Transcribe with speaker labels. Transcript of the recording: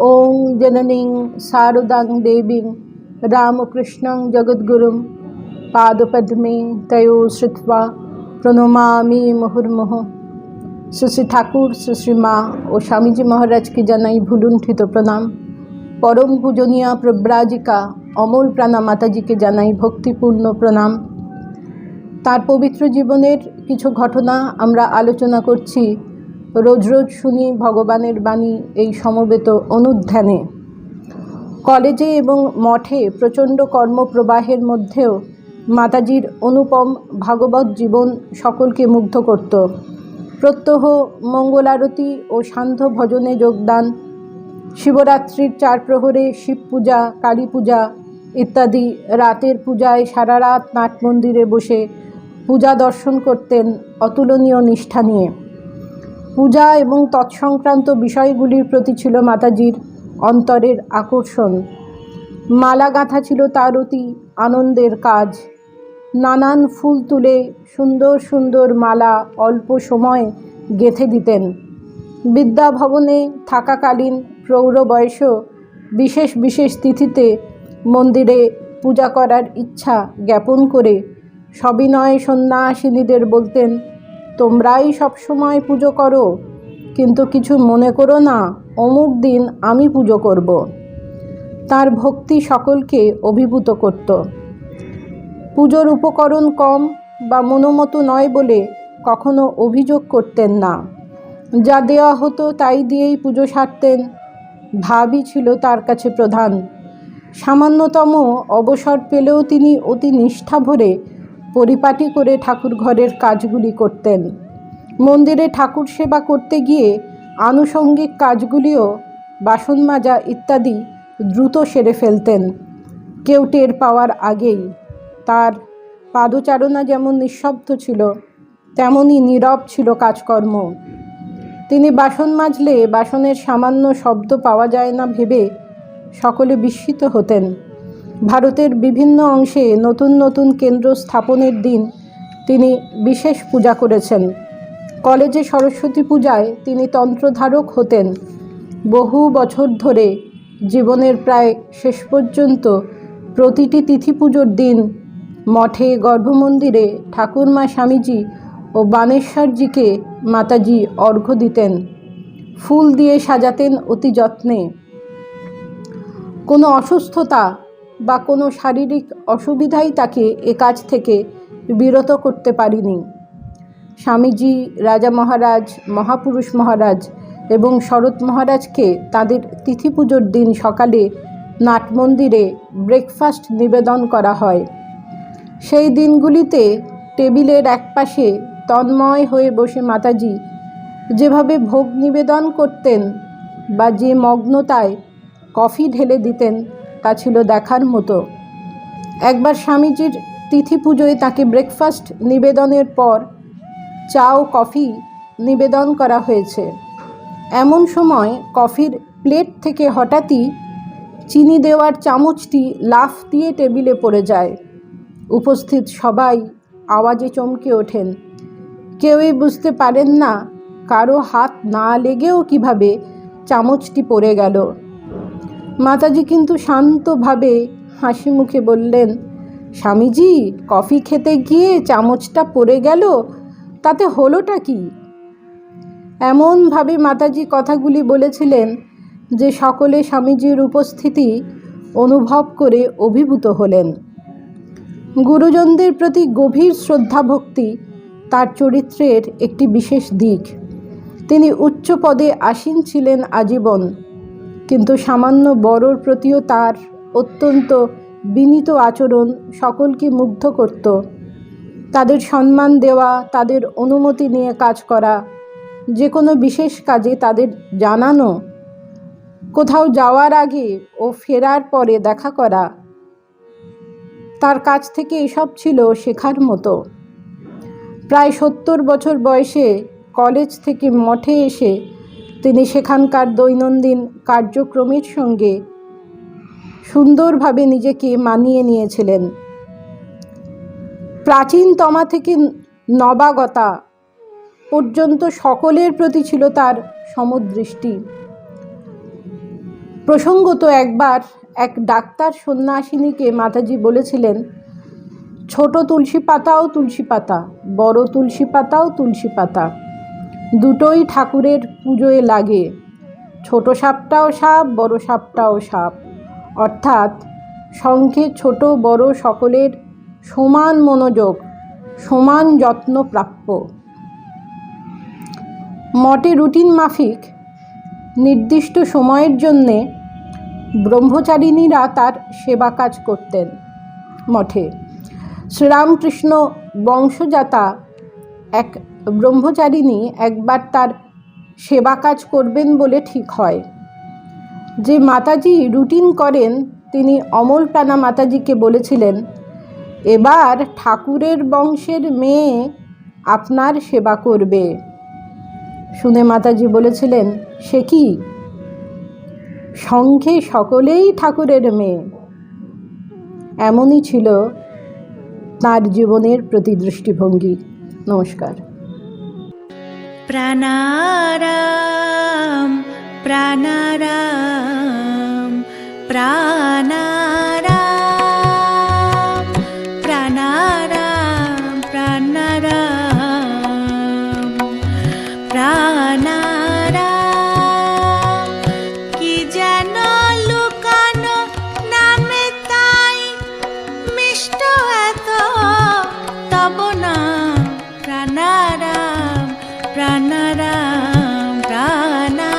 Speaker 1: ওং জননীং শারদাং দেবীং রামকৃষ্ণং জগদ্গুরুম পাদপদ্মে তয়ো শ্রুত্বা প্রণমামি মুহুর্মুহ। শ্রী ঠাকুর, শ্রী মা ও স্বামীজি মহারাজকে জানাই ভুলুণ্ঠিত প্রণাম। পরম পূজনীয়া প্রব্রাজিকা অমল প্রাণা মাতাজিকে জানাই ভক্তিপূর্ণ প্রণাম। তার পবিত্র জীবনের কিছু ঘটনা আমরা আলোচনা করছি। রোজ রোজ শুনি ভগবানের বাণী এই সমবেত অনুধ্যানে। কলেজে এবং মঠে প্রচণ্ড কর্মপ্রবাহের মধ্যেও মাতাজির অনুপম ভাগবত জীবন সকলকে মুগ্ধ করত। প্রত্যহ মঙ্গলারতি ও সান্ধ্য ভজনে যোগদান, শিবরাত্রির 4 প্রহরে শিব পূজা, কালী পূজা ইত্যাদি রাতের পূজায় সারা রাত নাট মন্দিরে বসে পূজা দর্শন করতেন অতুলনীয় নিষ্ঠা নিয়ে। পূজা এবং তৎসংক্রান্ত বিষয়গুলির প্রতি ছিল মাতাজির অন্তরের আকর্ষণ। মালা গাঁথা ছিল তার অতি আনন্দের কাজ। নানান ফুল তুলে সুন্দর সুন্দর মালা অল্প সময়ে গেঁথে দিতেন। বিদ্যা ভবনে থাকাকালীন প্রৌঢ় বয়সেও বিশেষ বিশেষ তিথিতে মন্দিরে পূজা করার ইচ্ছা জ্ঞাপন করে সবিনয় সন্ন্যাসিনীদের বলতেন, তোমরাই সবসময় পুজো করো, কিন্তু কিছু মনে করো না, অমুক দিন আমি পুজো করব। তার ভক্তি সকলকে অভিভূত করত। পুজোর উপকরণ কম বা মনোমতো নয় বলে কখনো অভিযোগ করতেন না। যা দেওয়া হতো তাই দিয়েই পুজো সারতেন। ভাবই ছিল তার কাছে প্রধান। সামান্যতম অবসর পেলেও তিনি অতি নিষ্ঠা ভরে পরিপাটি করে ঠাকুর ঘরের কাজগুলি করতেন। মন্দিরে ঠাকুর সেবা করতে গিয়ে আনুষঙ্গিক কাজগুলিও, বাসন মাজা ইত্যাদি দ্রুত সেরে ফেলতেন, কেউ টের পাওয়ার আগেই। তার পাদচারণা যেমন নিঃশব্দ ছিল, তেমনই নীরব ছিল কাজকর্ম। তিনি বাসন মাজলে বাসনের সামান্য শব্দ পাওয়া যায় না ভেবে সকলে বিস্মিত হতেন। ভারতের বিভিন্ন অংশে নতুন নতুন কেন্দ্র স্থাপনের দিন তিনি বিশেষ পূজা করেছেন। কলেজে সরস্বতী পূজায় তিনি তন্ত্রধারক হতেন। বহু বছর ধরে জীবনের প্রায় শেষ পর্যন্ত প্রতিটি তিথি পুজোর দিন মঠে, গর্ভমন্দিরে ঠাকুরমা স্বামীজি ও বানেশ্বরজিকে মাতাজি অর্ঘ্য দিতেন, ফুল দিয়ে সাজাতেন অতি যত্নে। কোনো অসুস্থতা বা কোনো শারীরিক অসুবিধাই তাকে এ কাজ থেকে বিরত করতে পারেনি। স্বামীজি, রাজা মহারাজ, মহাপুরুষ মহারাজ এবং শরৎ মহারাজকে তাদের তিথি পুজোর দিন সকালে নাট মন্দিরে ব্রেকফাস্ট নিবেদন করা হয়। সেই দিনগুলিতে টেবিলের একপাশে তন্ময় হয়ে বসে মাতাজি যেভাবে ভোগ নিবেদন করতেন বা যে মগ্নতায় কফি ঢেলে দিতেন তা ছিল দেখার মতো। একবার স্বামীজির তিথি পুজোয় তাকে ব্রেকফাস্ট নিবেদনের পর চা ও কফি নিবেদন করা হয়েছে। এমন সময় কফির প্লেট থেকে হঠাৎই চিনি দেওয়ার চামচটি লাফ দিয়ে টেবিলে পড়ে যায়। উপস্থিত সবাই আওয়াজে চমকে ওঠেন। কেউই বুঝতে পারেন না কারো হাত না লেগেও কিভাবে চামচটি পড়ে গেল। মাতাজি কিন্তু শান্তভাবে হাসি মুখে বললেন, স্বামীজি, কফি খেতে গিয়ে চামচটা পড়ে গেল, তাতে হলোটা কি? এমনভাবে মাতাজি কথাগুলি বলেছিলেন যে সকলে স্বামীজির উপস্থিতি অনুভব করে অভিভূত হলেন। গুরুজনদের প্রতি গভীর শ্রদ্ধা ভক্তি তার চরিত্রের একটি বিশেষ দিক। তিনি উচ্চ পদে আসীন ছিলেন আজীবন, কিন্তু সামান্য বড়োর প্রতিও তার অত্যন্ত বিনীত আচরণ সকলকে মুগ্ধ করত। তাদের সম্মান দেওয়া, তাদের অনুমতি নিয়ে কাজ করা, যে কোনো বিশেষ কাজে তাদের জানানো, কোথাও যাওয়ার আগে ও ফেরার পরে দেখা করা, তার কাছ থেকে এসব ছিল শেখার মতো। প্রায় 70 বছর বয়সে কলেজ থেকে মঠে এসে তিনি সেখানকার দৈনন্দিন কার্যক্রমের সঙ্গে সুন্দরভাবে নিজেকে মানিয়ে নিয়েছিলেন। প্রাচীনতমা থেকে নবাগতা পর্যন্ত সকলের প্রতি ছিল তার সমদৃষ্টি। প্রসঙ্গত একবার এক ডাক্তার সন্ন্যাসিনীকে মাতাজি বলেছিলেন, ছোট তুলসী পাতাও তুলসী পাতা, বড় তুলসী পাতাও তুলসী পাতা, দুটোই ঠাকুরের পুজোয় লাগে, ছোট সাপটাও সাপ, বড় সাপটাও সাপ। অর্থাৎ শঙ্খে ছোট বড় সকলের সমান মনোযোগ, সমান যত্ন প্রাপ্য। মঠে রুটিন মাফিক নির্দিষ্ট সময়ের জন্যে ব্রহ্মচারিণীরা তার সেবা কাজ করতেন মঠে। শ্রীরামকৃষ্ণ বংশজাতা এক ব্রহ্মচারিণী একবার তার সেবা কাজ করবেন বলে ঠিক হয়। যে মাতাজি রুটিন করেন তিনি অমল প্রাণা মাতাজিকে বলেছিলেন, এবার ঠাকুরের বংশের মেয়ে আপনার সেবা করবে। শুনে মাতাজি বলেছিলেন, সে কি, শঙ্খে সকলেই ঠাকুরের মেয়ে। এমনই ছিল তার জীবনের প্রতি দৃষ্টিভঙ্গি। নমস্কার।
Speaker 2: প্রাণারাম প্রাণারাম প্রাণারাম প্রাণারাম প্রাণারাম প্রাণারাম। কি যেন লুকানো নামে তাই মিষ্ট এত তব নাম। প্রাণারাম প্রাণারাম প্রাণারাম।